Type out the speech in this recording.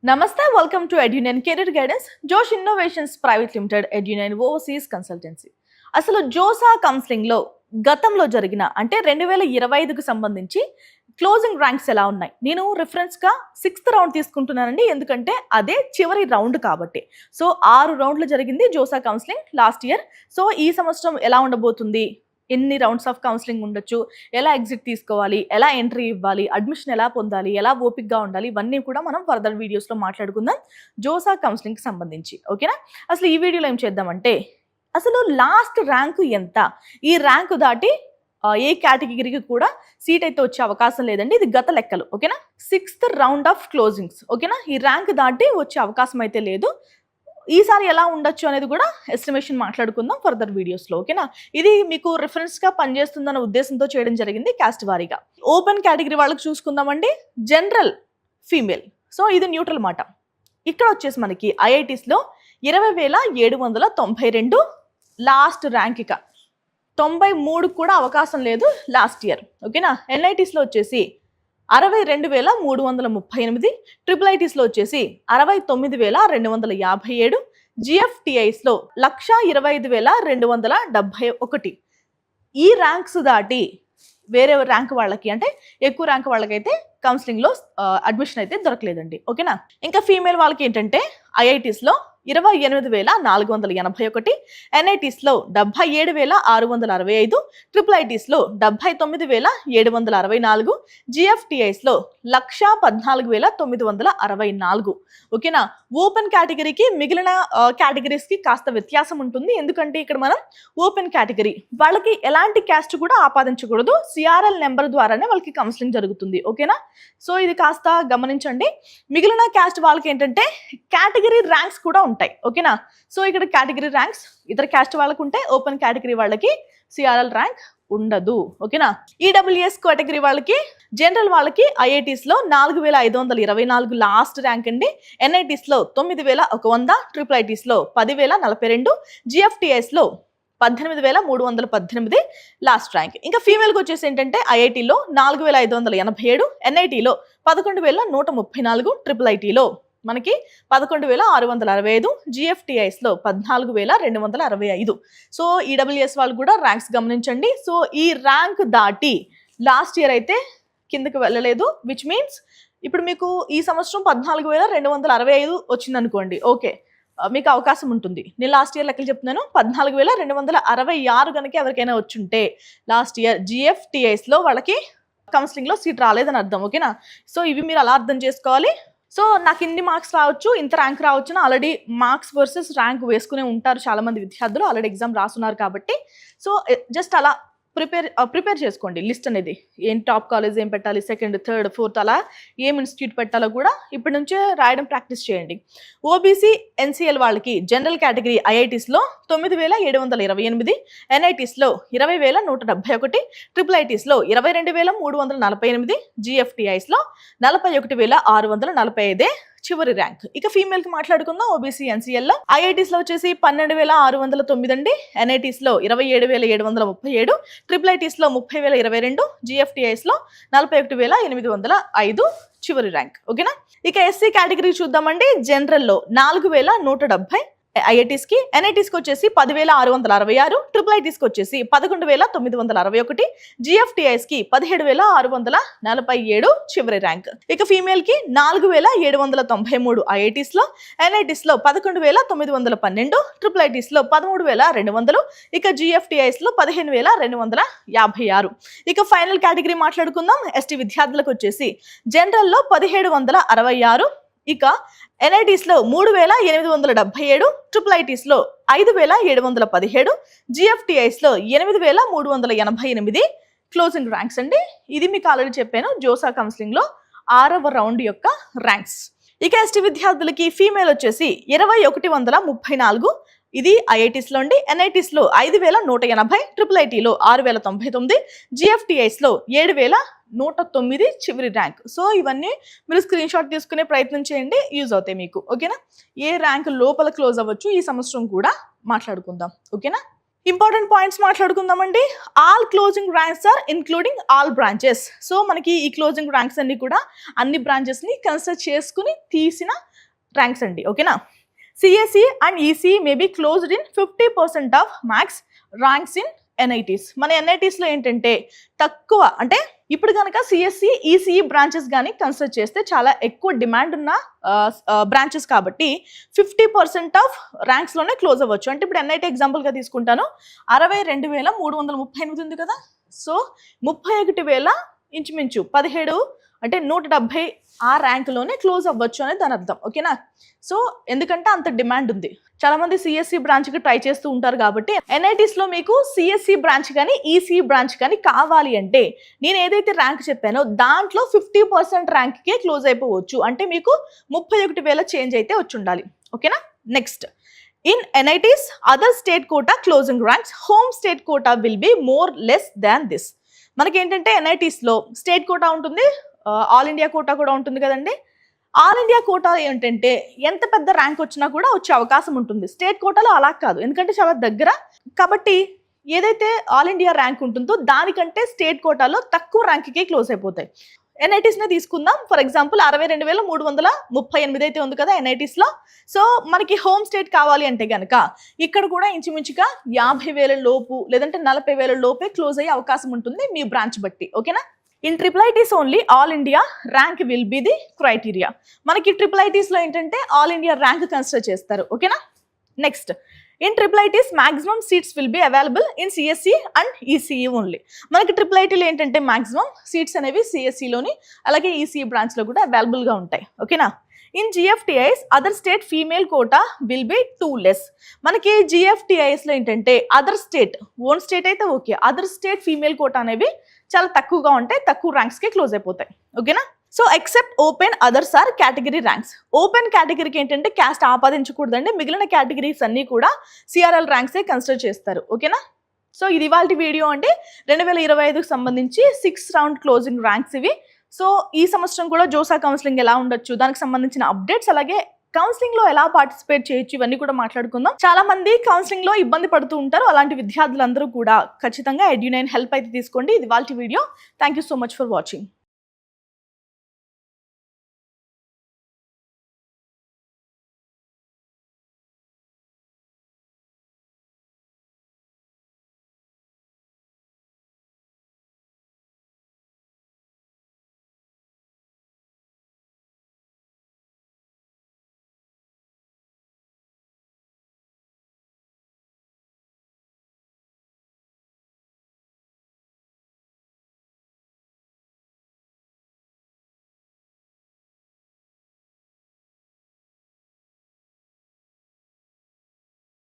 Namaste, welcome to EduNine Career Guidance, Josh Innovations Private Limited, EduNine Overseas Consultancy. అసలు JoSAA counselling లో గతంలో జరిగిన అంటే 2025కు సంబంధించి క్లోజింగ్ ర్యాంక్స్ ఎలా ఉన్నాయి? నేను రిఫరెన్స్ గా 6th రౌండ్ తీసుకుంటున్నానండి, ఎందుకంటే అదే చివరి రౌండ్ కాబట్టి. సో 6 రౌండ్లు జరిగింది JoSAA counselling last year. So ఈ సంవత్సరం ఎలా ఉండబోతుంది, ఎన్ని రౌండ్స్ ఆఫ్ కౌన్సిలింగ్ ఉండొచ్చు, ఎలా ఎగ్జిట్ తీసుకోవాలి, ఎలా ఎంట్రీ ఇవ్వాలి, అడ్మిషన్ ఎలా పొందాలి, ఎలా ఓపిక్గా ఉండాలి, ఇవన్నీ కూడా మనం ఫర్దర్ వీడియోస్లో మాట్లాడుకుందాం జోసా కౌన్సిలింగ్కి సంబంధించి. ఓకేనా? అసలు ఈ వీడియోలో ఏం చేద్దామంటే, అసలు లాస్ట్ ర్యాంకు ఎంత, ఈ ర్యాంకు దాటి ఏ కేటగిరీకి కూడా సీట్ అయితే వచ్చే అవకాశం లేదండి. ఇది గత లెక్కలు. ఓకేనా? 6th round of closings. ఓకేనా? ఈ ర్యాంక్ దాటి వచ్చే అవకాశం అయితే లేదు. ఈసారి ఎలా ఉండొచ్చు అనేది కూడా ఎస్టిమేషన్ మాట్లాడుకుందాం ఫర్దర్ వీడియోస్లో. ఓకేనా? ఇది మీకు రిఫరెన్స్గా పనిచేస్తుందన్న ఉద్దేశంతో చేయడం జరిగింది క్యాస్ట్ వారీగా. ఓపెన్ కేటగిరీ వాళ్ళకి చూసుకుందామండి. జనరల్ ఫీమేల్, సో ఇది న్యూట్రల్ మాట. ఇక్కడ వచ్చేసి మనకి ఐఐటీస్లో 20,792 లాస్ట్ ర్యాంక్. ఇక 93 కూడా అవకాశం లేదు లాస్ట్ ఇయర్. ఓకేనా? ఎన్ఐటీస్లో వచ్చేసి 62,338, ట్రిపుల్ ఐటీస్లో వచ్చేసి 69,257, జిఎఫ్టిఐస్లో 1,25,271. ఈ ర్యాంక్స్ దాటి వేరే ర్యాంక్ వాళ్ళకి అంటే ఎక్కువ ర్యాంక్ వాళ్ళకైతే కౌన్సిలింగ్లో అడ్మిషన్ అయితే దొరకలేదండి. ఓకేనా? ఇంకా ఫీమేల్ వాళ్ళకి ఏంటంటే ఐఐటీస్లో 28,481, ఎన్ఐటీస్లో 77,665, ట్రిపుల్ ఐటీస్లో 79,764, జిఎఫ్టిఐస్లో 1,14,964. ఓకేనా? ఓపెన్ కేటగిరీకి మిగిలిన కేటగిరీస్కి కాస్త వ్యత్యాసం ఉంటుంది, ఎందుకంటే ఇక్కడ మనం ఓపెన్ కేటగిరీ వాళ్ళకి ఎలాంటి క్యాస్ట్ కూడా ఆపాదించకూడదు. సిఆర్ఎల్ నెంబర్ ద్వారానే వాళ్ళకి కౌన్సిలింగ్ జరుగుతుంది. ఓకేనా? సో ఇది కాస్త గమనించండి. మిగిలిన క్యాస్ట్ వాళ్ళకి ఏంటంటే కేటగిరీ ర్యాంక్స్ కూడా ఉంటాయి. ఓకేనా? సో ఇక్కడ కేటగిరీ ర్యాంక్స్ ఇతర క్యాస్ట్ వాళ్ళకు ఉంటాయి, ఓపెన్ కేటగిరీ వాళ్ళకి సిఆర్ఎల్ ర్యాంక్ ఉండదు. ఓకేనా? ఈడబ్ల్యూఎస్ కేటగిరీ వాళ్ళకి, జనరల్ వాళ్ళకి ఐఐటీస్లో 4,524 లాస్ట్ ర్యాంక్ అండి. ఎన్ఐటీస్లో 9,100, ట్రిపుల్ ఐటీస్లో 10,042, జిఎఫ్టిఐస్లో 18,318 లాస్ట్ ర్యాంక్. ఇంకా ఫీమేల్కి వచ్చేసి ఏంటంటే ఐఐటీలో 4,587, ఎన్ఐటీలో 11,134, ట్రిపుల్ ఐటీలో మనకి 11,665, జిఎఫ్టిఐస్లో 14,265. సో ఈడబ్ల్యూఎస్ వాళ్ళు కూడా ర్యాంక్స్ గమనించండి. సో ఈ ర్యాంక్ దాటి లాస్ట్ ఇయర్ అయితే కిందకి వెళ్ళలేదు, విచ్ మీన్స్ ఇప్పుడు మీకు ఈ సంవత్సరం 14,265 వచ్చింది అనుకోండి, ఓకే, మీకు అవకాశం ఉంటుంది. నేను లాస్ట్ ఇయర్ లెక్కలు చెప్తున్నాను. 14,266 కనుక ఎవరికైనా వచ్చుంటే లాస్ట్ ఇయర్ జిఎఫ్టిఐస్లో వాళ్ళకి కౌన్సిలింగ్లో సీట్ రాలేదని అర్థం. ఓకేనా? సో ఇవి మీరు అలా అర్థం చేసుకోవాలి. సో నాకు ఇన్ని మార్క్స్ రావచ్చు, ఇంత ర్యాంక్ రావచ్చు, ఆల్రెడీ మార్క్స్ వర్సెస్ ర్యాంక్ వేసుకునే ఉంటారు చాలా మంది విద్యార్థులు, ఆల్రెడీ ఎగ్జామ్ రాస్తున్నారు కాబట్టి. సో జస్ట్ అలా ప్రిపేర్ చేసుకోండి లిస్ట్ అనేది. ఏం టాప్ కాలేజ్ ఏం పెట్టాలి, సెకండ్, థర్డ్, ఫోర్త్, అలా ఏం ఇన్స్టిట్యూట్ పెట్టాలో కూడా ఇప్పటి నుంచే రాయడం ప్రాక్టీస్ చేయండి. ఓబీసీ ఎన్సీఎల్ వాళ్ళకి జనరల్ కేటగిరీ ఐఐటీస్లో 9,728, ఎన్ఐటీస్లో 20,171, ట్రిపుల్ ఐటీస్లో 22,348, జిఎఫ్టిఐస్లో 41,645 చివరి ర్యాంక్. ఇక ఫీమేల్ కి మాట్లాడుకుందాం. ఓబీసీ ఎన్సీఎల్లో ఐఐటీస్లో వచ్చేసి 12,609 అండి, ఎన్ఐటీస్లో 27,737, ట్రిపుల్ ఐటీస్లో 30,022, జిఎఫ్టిఐస్లో 41,805 చివరి ర్యాంక్. ఓకేనా? ఇక ఎస్సీ కేటగిరీ చూద్దామండి. జనరల్లో 4,170 ఐఐటీస్కి, ఎన్ఐటీస్కి వచ్చేసి 10,666, ట్రిపుల్ ఐటీస్కి వచ్చేసి 11,961, జిఎఫ్టిఐస్కి 17,647 చివరి ర్యాంక్. ఇక ఫీమేల్కి 4,793 ఐఐటీస్లో, ఎన్ఐటీస్లో 11,912, ట్రిపుల్ ఐటీస్లో 13,200, ఇక జిఎఫ్టిఐస్లో 15,256. ఇక ఫైనల్ కేటగిరీ మాట్లాడుకుందాం. ఎస్టీ విద్యార్థులకు వచ్చేసి జనరల్లో 1,766, ఇక ఎన్ఐటీస్లో 3,877, ట్రిపుల్ ఐటీస్లో 5,717, జిఎఫ్టిఐస్లో 8,388 క్లోజింగ్ ర్యాంక్స్ అండి. ఇది మీకు ఆల్రెడీ చెప్పాను జోసా కౌన్సిలింగ్లో 6వ రౌండ్ యొక్క ర్యాంక్స్. ఇక ఎస్టీ విద్యార్థులకి ఫీమేల్ వచ్చేసి 2,134, ఇది ఐఐటీస్లో అండి. ఎన్ఐటీస్లో 5,180, ట్రిపుల్ ఐటీలో 6,099, జిఎఫ్టిఐస్లో 7,109 చివరి ర్యాంక్. సో ఇవన్నీ మీరు స్క్రీన్ షాట్ తీసుకునే ప్రయత్నం చేయండి, యూజ్ అవుతాయి మీకు. ఓకేనా? ఏ ర్యాంక్ లోపల క్లోజ్ అవ్వచ్చు ఈ సంవత్సరం కూడా మాట్లాడుకుందాం. ఓకేనా? ఇంపార్టెంట్ పాయింట్స్ మాట్లాడుకుందామండి. All closing ranks are including all branches. So మనకి ఈ క్లోజింగ్ ర్యాంక్స్ అన్ని కూడా అన్ని బ్రాంచెస్ని కన్సిడర్ చేసుకుని తీసిన ర్యాంక్స్ అండి. ఓకేనా. CSE and EC may be closed in 50% of max ranks in NITs. మన ఎన్ఐటీస్లో ఏంటంటే తక్కువ, అంటే ఇప్పుడు కనుక సిఎస్సి ఈసీఈ బ్రాంచెస్ కానీ కన్సిడర్ చేస్తే చాలా ఎక్కువ డిమాండ్ ఉన్న బ్రాంచెస్ కాబట్టి 50% ఆఫ్ ర్యాంక్స్లోనే క్లోజ్ అవ్వచ్చు. అంటే ఇప్పుడు ఎన్ఐటీ ఎగ్జాంపుల్గా తీసుకుంటాను, 62,338 ఉంది కదా. సో 31,000 ఇంచుమించు 17 అంటే 170 ఆ ర్యాంక్లోనే క్లోజ్ అవ్వచ్చు అనేది దాని అర్థం. ఓకేనా. సో ఎందుకంటే అంత డిమాండ్ ఉంది. చాలా మంది సిఎస్సి బ్రాంచ్కి ట్రై చేస్తూ ఉంటారు కాబట్టి ఎన్ఐటీస్లో మీకు సిఎస్సి బ్రాంచ్ కానీ ఈసీ బ్రాంచ్ కానీ కావాలి అంటే నేను ఏదైతే ర్యాంక్ చెప్పానో దాంట్లో 50% ర్యాంక్కే క్లోజ్ అయిపోవచ్చు. అంటే మీకు 31,000 చేంజ్ అయితే వచ్చి ఉండాలి. ఓకేనా. Next, in NITs other state quota closing ranks home state quota will be more less than this. మనకేంటంటే ఎన్ఐటీస్లో స్టేట్ కోటా ఉంటుంది, ఆల్ ఇండియా కోటా కూడా ఉంటుంది కదండి. ఆల్ ఇండియా కోటా ఏంటంటే ఎంత పెద్ద ర్యాంక్ వచ్చినా కూడా వచ్చే అవకాశం ఉంటుంది. స్టేట్ కోటాలో అలా కాదు, ఎందుకంటే చాలా దగ్గర కాబట్టి ఏదైతే ఆల్ ఇండియా ర్యాంక్ ఉంటుందో దానికంటే స్టేట్ కోటాలో తక్కువ ర్యాంక్కే క్లోజ్ అయిపోతాయి. ఎన్ఐటీస్నే తీసుకుందాం. ఫర్ ఎగ్జాంపుల్ 62,338 అయితే ఉంది కదా ఎన్ఐటీస్లో. సో మనకి హోమ్ స్టేట్ కావాలి అంటే కనుక ఇక్కడ కూడా ఇంచుమించుగా 50,000 లోపు లేదంటే 40,000 లోపే క్లోజ్ అయ్యే అవకాశం ఉంటుంది మీ బ్రాంచ్ బట్టి. ఓకేనా. In triple ITs only all India rank will be the criteria. మనకి ట్రిపుల్ ఐటీస్లో ఏంటంటే ఆల్ ఇండియా ర్యాంక్ కన్సిడర్ చేస్తారు. ఓకేనా. Next, in triple ITs maximum seats will be available in CSE and ECE only. మనకి triple ఐటీలో ఏంటంటే maximum seats అనేవి సిఎస్సిలోని అలాగే ఈసీఈ బ్రాంచ్లో కూడా అవైలబుల్గా ఉంటాయి. ఓకేనా. In GFTIs other state female quota will be too less. మనకి జిఎఫ్టిఐస్లో ఏంటంటే అదర్ స్టేట్, ఓన్ స్టేట్ అయితే okay, other state female quota అనేవి చాలా తక్కువగా ఉంటాయి, తక్కువ ర్యాంక్స్కి క్లోజ్ అయిపోతాయి. ఓకేనా. So except open others or category ranks. Open కేటగిరీకి ఏంటంటే క్యాస్ట్ ఆపాదించకూడదండి, మిగిలిన కేటగిరీస్ అన్నీ కూడా సిఆర్ఎల్ ర్యాంక్సే కన్సిడర్ చేస్తారు. ఓకేనా. సో ఇది ఇవాల్టి వీడియో అండి. 2025కి సంబంధించి 6 రౌండ్ క్లోజింగ్ ర్యాంక్స్ ఇవి. సో ఈ సంవత్సరం కూడా జోసా కౌన్సిలింగ్ ఎలా ఉండొచ్చు, దానికి సంబంధించిన అప్డేట్స్, అలాగే కౌన్సిలింగ్ లో ఎలా పార్టిసిపేట్ చేయొచ్చు, ఇవన్నీ కూడా మాట్లాడుకుందాం. చాలా మంది కౌన్సిలింగ్ లో ఇబ్బంది పడుతూ ఉంటారు. అలాంటి విద్యార్థులందరూ కూడా ఖచ్చితంగా ఎడ్యునైన్ హెల్ప్ అయితే తీసుకోండి. ఇది ఇవాల్టి video. Thank you so much for watching.